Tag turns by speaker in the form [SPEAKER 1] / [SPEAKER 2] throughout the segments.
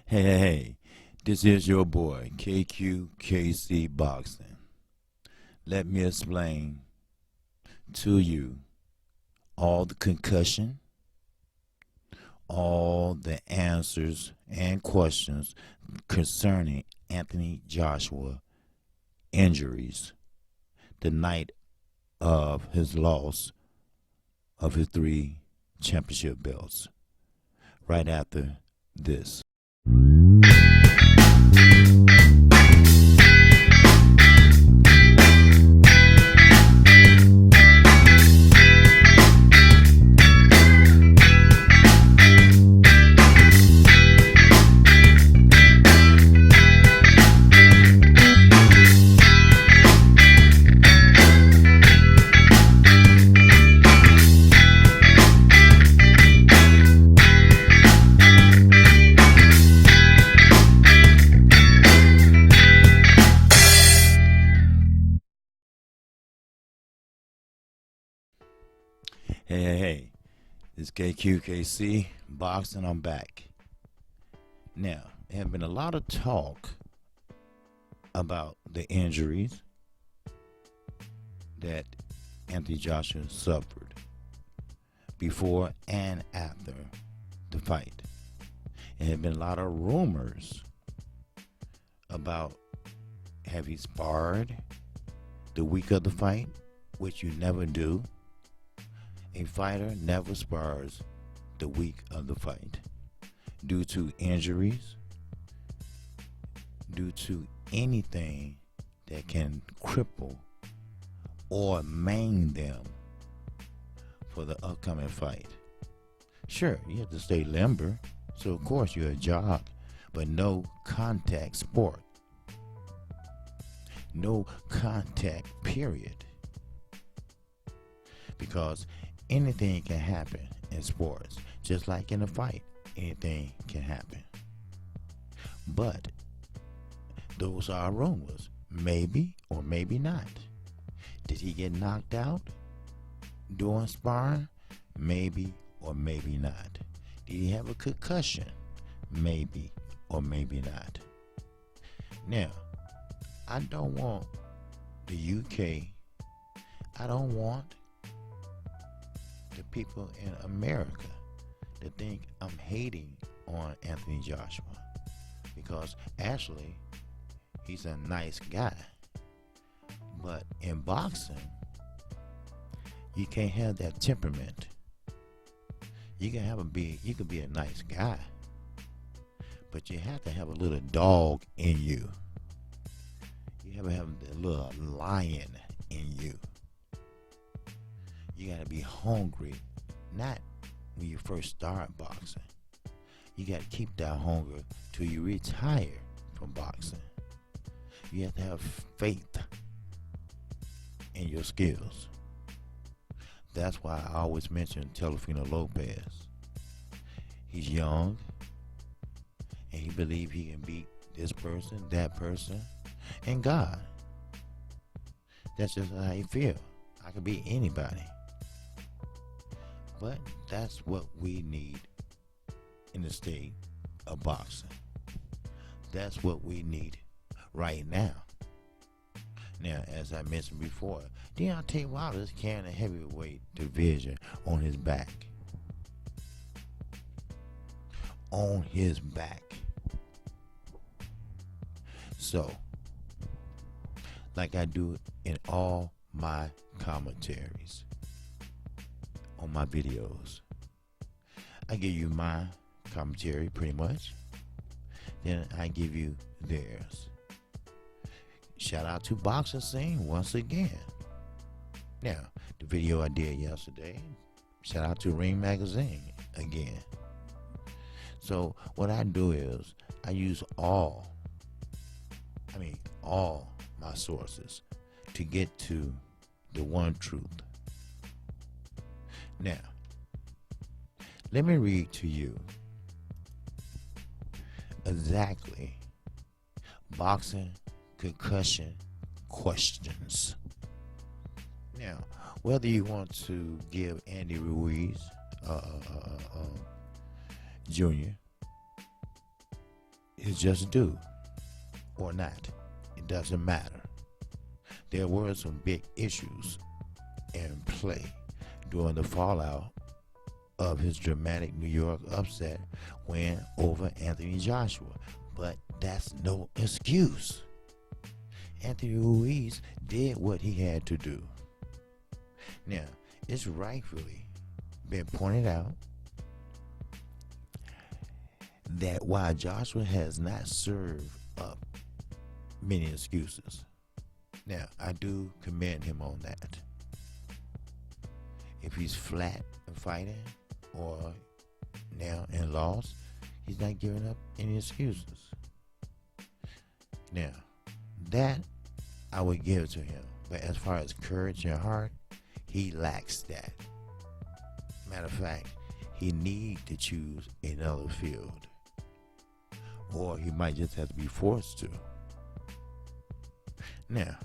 [SPEAKER 1] Hey, this is your boy, Kqkc Boxing. Let me explain to you all the concussion, all the answers and questions concerning Anthony Joshua injuries the night of his loss of his 3 championship belts. Right after this. Hey, this is Kqkc Boxing. I'm back. Now, there have been a lot of talk about the injuries that Anthony Joshua suffered before and after the fight. There have been a lot of rumors about have he sparred the week of the fight, which you never do. A fighter never spars the week of the fight due to injuries, due to anything that can cripple or maim them for the upcoming fight. Sure, you have to stay limber, so of course you're a jog, but no contact sport. No contact, period. Because anything can happen in sports, just like in a fight, anything can happen. But those are rumors, maybe or maybe not. Did he get knocked out during sparring? Maybe or maybe not. Did he have a concussion? Maybe or maybe not. Now, I don't want the UK, I don't want the people in America to think I'm hating on Anthony Joshua, because actually he's a nice guy. But in boxing, you can't have that temperament. You can be a nice guy, but you have to have a little dog in you. You have to have a little lion in you. You gotta be hungry, not when you first start boxing. You gotta keep that hunger till you retire from boxing. You have to have faith in your skills. That's why I always mention Teofimo Lopez. He's young, and he believes he can beat this person, that person, and God. That's just how you feel. I can beat anybody. But that's what we need in the state of boxing. That's what we need right now. Now, as I mentioned before, Deontay Wilder is carrying a heavyweight division on his back. On his back. So, like I do in all my commentaries, on my videos, I give you my commentary pretty much, then I give you theirs. Shout out to Boxing Scene once again. Now, the video I did yesterday, shout out to Ring Magazine again. So what I do is I use all my sources to get to the one truth. Now, let me read to you exactly boxing concussion questions. Now, whether you want to give Andy Ruiz Jr. is just due or not. It doesn't matter. There were some big issues in play during the fallout of his dramatic New York upset win over Anthony Joshua, but that's no excuse. Anthony Ruiz did what he had to do. Now, it's rightfully been pointed out that while Joshua has not served up many excuses, now I do commend him on that. If he's flat in fighting or now in loss, he's not giving up any excuses. Now, that I would give to him. But as far as courage and heart, he lacks that. Matter of fact, he needs to choose another field. Or he might just have to be forced to. Now,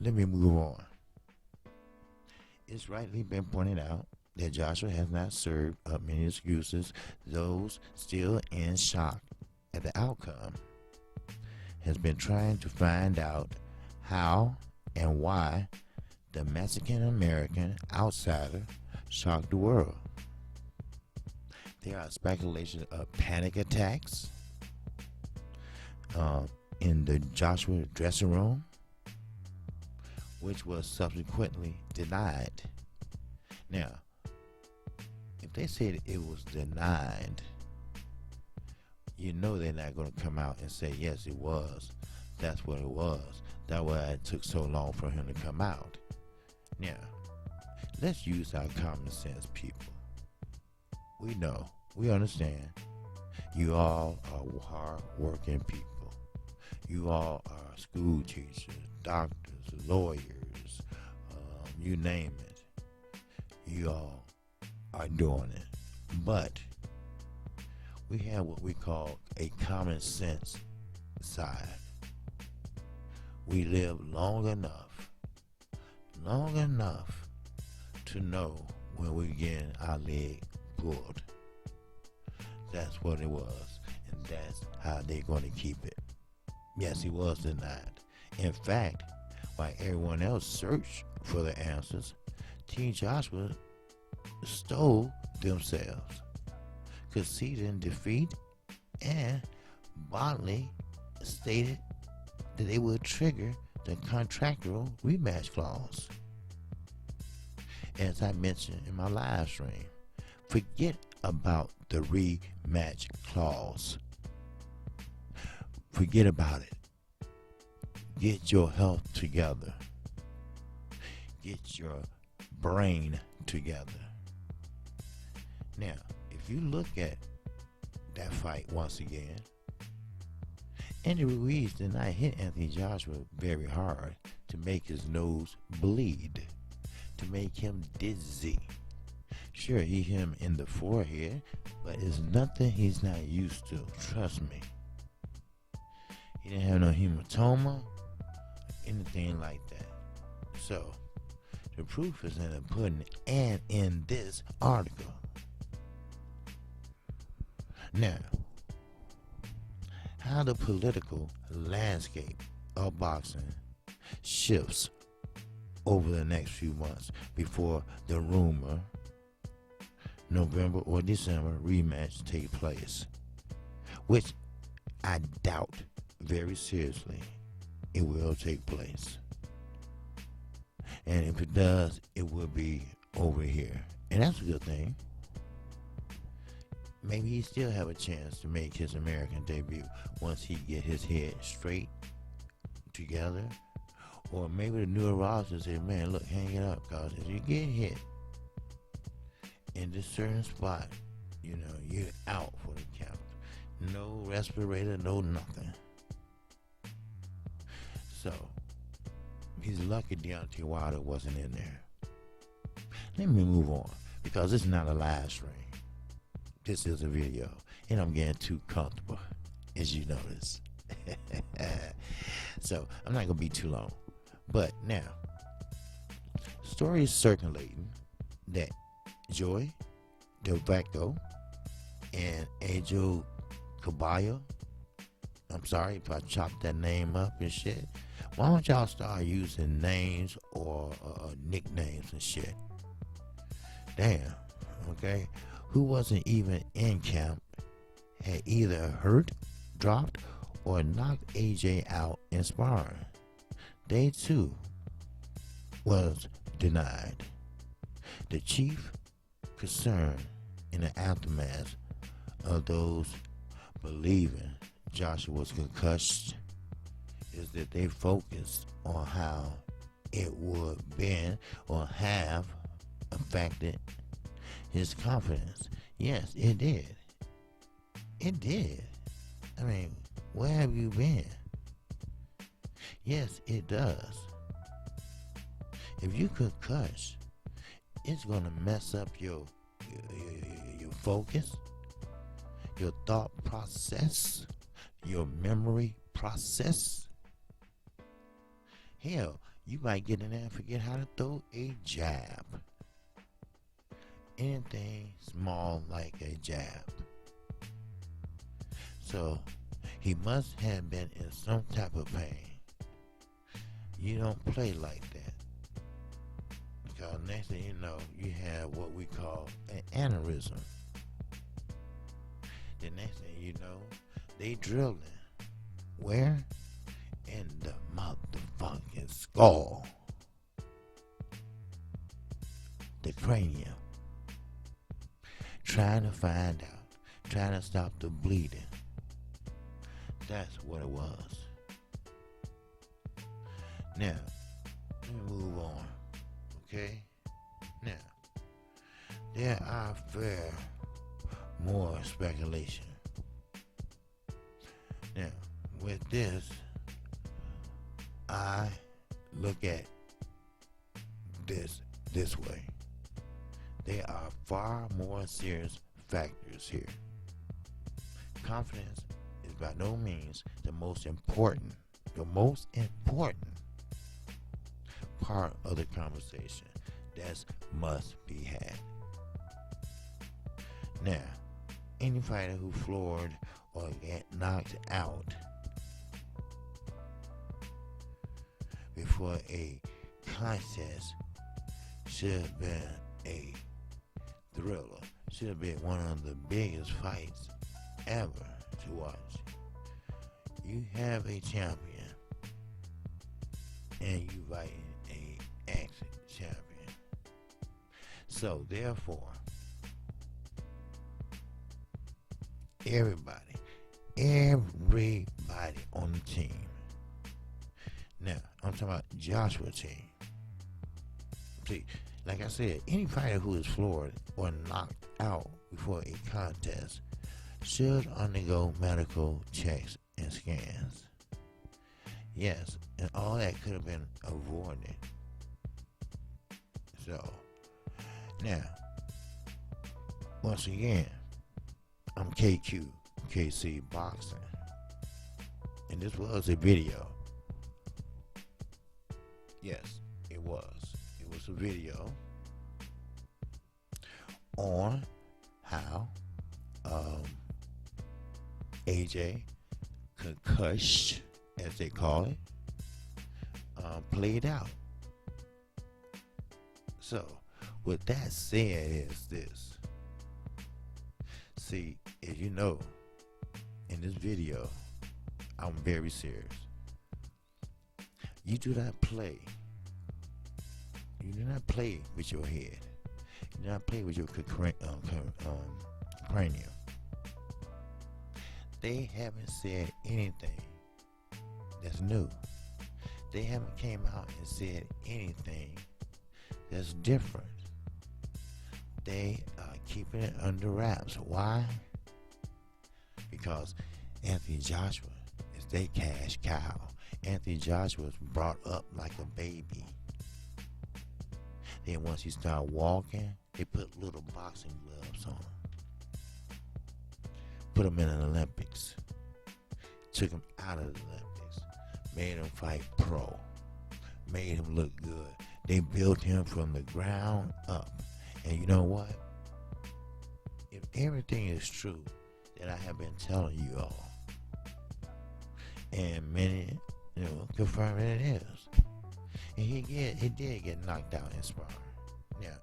[SPEAKER 1] let me move on. It's rightly been pointed out that Joshua has not served up many excuses. Those still in shock at the outcome has been trying to find out how and why the Mexican-American outsider shocked the world. There are speculations of panic attacks in the Joshua dressing room, which was subsequently denied. Now, if they said it was denied, you know they're not going to come out and say, yes, it was. That's what it was. That's why it took so long for him to come out. Now, let's use our common sense, people. We know, we understand. You all are hard-working people. You all are school teachers, doctors, lawyers, you name it. You all are doing it. But we have what we call a common sense side. We live long enough to know when we're getting our leg pulled. That's what it was, and that's how they're going to keep it. Yes, he was denied. In fact, while everyone else searched for the answers, Team Joshua stole themselves, conceding defeat, and boldly stated that they would trigger the contractual rematch clause. As I mentioned in my live stream, forget about the rematch clause. Forget about it. Get your health together. Get your brain together. Now, if you look at that fight once again, Andy Ruiz did not hit Anthony Joshua very hard to make his nose bleed, to make him dizzy. Sure, he hit him in the forehead, but it's nothing he's not used to, trust me. He didn't have no hematoma, anything like that. So, the proof is in the pudding and in this article. Now, how the political landscape of boxing shifts over the next few months before the rumor November or December rematch take place, which I doubt very seriously it will take place. And if it does, it will be over here. And that's a good thing. Maybe he still have a chance to make his American debut once he get his head straight together. Or maybe the neurologist say, man, look, hang it up, because if you get hit in this certain spot, you know, you're out for the count. No respirator, no nothing. So, he's lucky Deontay Wilder wasn't in there. Let me move on, because it's not a live stream. This is a video, and I'm getting too comfortable, as you notice. So, I'm not going to be too long. But now, stories circulating that Joey DeVacco and Angel Kabaya. I'm sorry if I chopped that name up and shit. Why don't y'all start using names or nicknames and shit? Damn, okay? Who wasn't even in camp had either hurt, dropped, or knocked AJ out in sparring. They too was denied. The chief concern in the aftermath of those believing Jousha was concussed is that they focused on how it would been or have affected his confidence. Yes, it did. It did. I mean, where have you been? Yes, it does. If you concuss, it's gonna mess up your focus, your thought process, your memory process. Hell, you might get in there and forget how to throw a jab. Anything small like a jab. So, he must have been in some type of pain. You don't play like that. Because next thing you know, you have what we call an aneurysm. The next thing you know, they drilling. Where? In the motherfucking skull. The cranium. Trying to find out. Trying to stop the bleeding. That's what it was. Now, let me move on. Okay? Now, there are fair more speculation. Now, with this, I look at this way. There are far more serious factors here. Confidence is by no means the most important part of the conversation that must be had. Now, any fighter who floored or get knocked out before a contest should have been a thriller. Should have been one of the biggest fights ever to watch. You have a champion and you fighting a ex-champion. So therefore, everybody on the team. Now, I'm talking about Joshua team. See, like I said, any fighter who is floored or knocked out before a contest should undergo medical checks and scans. Yes, and all that could have been avoided. So, now, once again, I'm Kqkc Boxing, and this was a video. Yes, it was. It was a video on how AJ Kqkc, as they call it, played out. So, with that said, is this. See, as you know, in this video, I'm very serious. You do not play. You do not play with your head. You do not play with your cranium. They haven't said anything that's new. They haven't came out and said anything that's different. They are keeping it under wraps. Why? Because Anthony Joshua is their cash cow. Anthony Joshua was brought up like a baby. Then once he started walking, they put little boxing gloves on him. Put him in the Olympics. Took him out of the Olympics. Made him fight pro. Made him look good. They built him from the ground up. And you know what? If everything is true that I have been telling you all. And many, confirm that it is. And he did get knocked out in sparring. Now,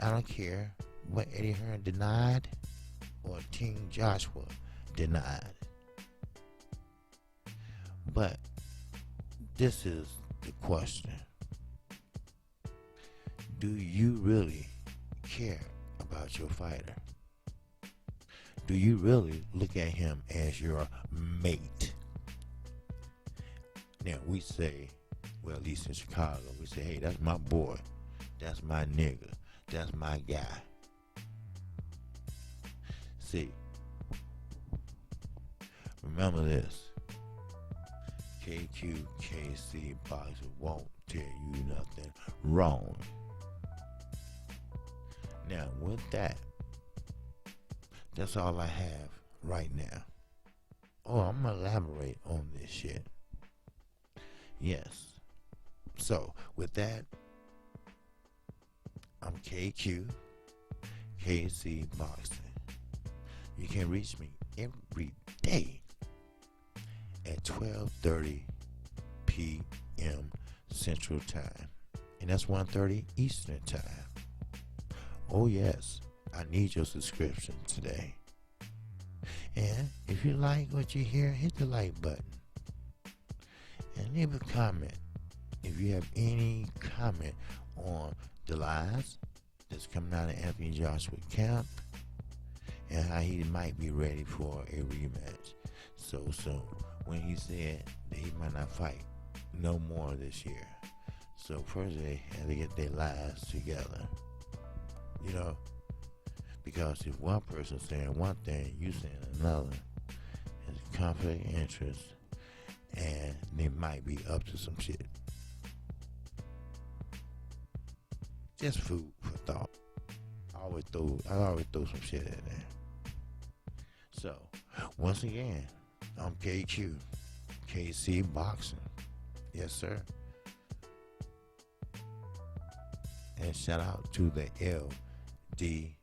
[SPEAKER 1] I don't care what Eddie Hearn denied or King Joshua denied. But this is the question. Do you really care about your fighter? Do you really look at him as your mate? Now, we say, well, at least in Chicago, we say, hey, that's my boy. That's my nigga. That's my guy. See, remember this. Kqkc boxer won't tell you nothing wrong. Now, with that, that's all I have right now. Oh, I'm going to elaborate on this shit. Yes. So, with that, I'm Kqkc Boxing. You can reach me every day at 12:30 p.m. Central Time. And that's 1:30 Eastern Time. Oh yes, I need your subscription today. And if you like what you hear, hit the like button. And leave a comment if you have any comment on the lies that's coming out of Anthony Joshua camp and how he might be ready for a rematch so soon, when he said that he might not fight no more this year. So first they had to get their lies together, because if one person's saying one thing, you saying another, it's conflict of interest, and they might be up to some shit. Just food for thought. I always throw some shit in there. So, once again, I'm Kqkc Boxing. Yes, sir. And shout out to the LDBC.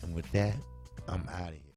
[SPEAKER 1] And with that, I'm out of here.